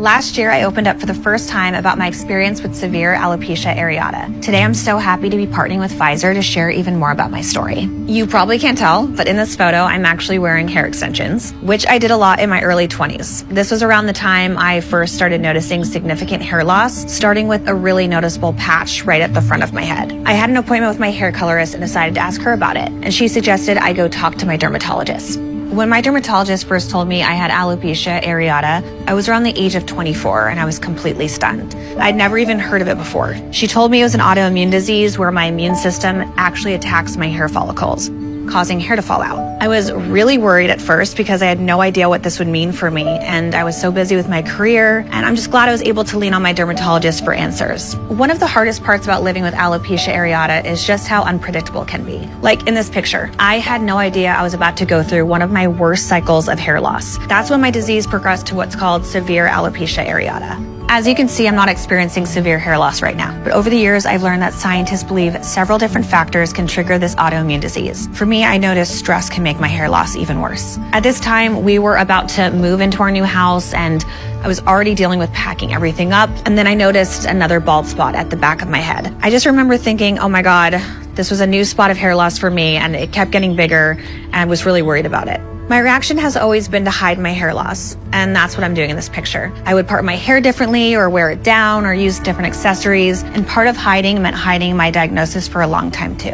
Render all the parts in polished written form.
Last year, I opened up for the first time about my experience with severe alopecia areata. Today, I'm so happy to be partnering with Pfizer to share even more about my story. You probably can't tell, but in this photo, I'm actually wearing hair extensions, which I did a lot in my early 20s. This was around the time I first started noticing significant hair loss, starting with a really noticeable patch right at the front of my head. I had an appointment with my hair colorist and decided to ask her about it, and she suggested I go talk to my dermatologist. When my dermatologist first told me I had alopecia areata, I was around the age of 24 and I was completely stunned. I'd never even heard of it before. She told me it was an autoimmune disease where my immune system actually attacks my hair follicles, causing hair to fall out. I was really worried at first because I had no idea what this would mean for me, and I was so busy with my career, and I'm just glad I was able to lean on my dermatologist for answers. One of the hardest parts about living with alopecia areata is just how unpredictable it can be. Like in this picture, I had no idea I was about to go through one of my worst cycles of hair loss. That's when my disease progressed to what's called severe alopecia areata. As you can see, I'm not experiencing severe hair loss right now, but over the years, I've learned that scientists believe several different factors can trigger this autoimmune disease. For me, I noticed stress can make my hair loss even worse. At this time, we were about to move into our new house, and I was already dealing with packing everything up, and then I noticed another bald spot at the back of my head. I just remember thinking, oh my God, this was a new spot of hair loss for me, and it kept getting bigger, and I was really worried about it. My reaction has always been to hide my hair loss, and that's what I'm doing in this picture. I would part my hair differently or wear it down or use different accessories, and part of hiding meant hiding my diagnosis for a long time too.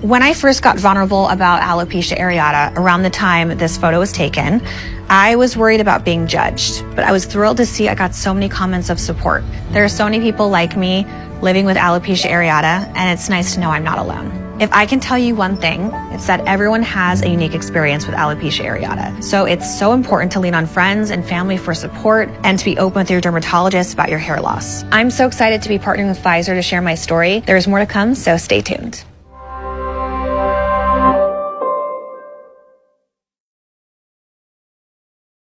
When I first got vulnerable about alopecia areata, around the time this photo was taken, I was worried about being judged, but I was thrilled to see I got so many comments of support. There are so many people like me living with alopecia areata, and it's nice to know I'm not alone. If I can tell you one thing, it's that everyone has a unique experience with alopecia areata. So it's so important to lean on friends and family for support and to be open with your dermatologist about your hair loss. I'm so excited to be partnering with Pfizer to share my story. There's more to come, so stay tuned.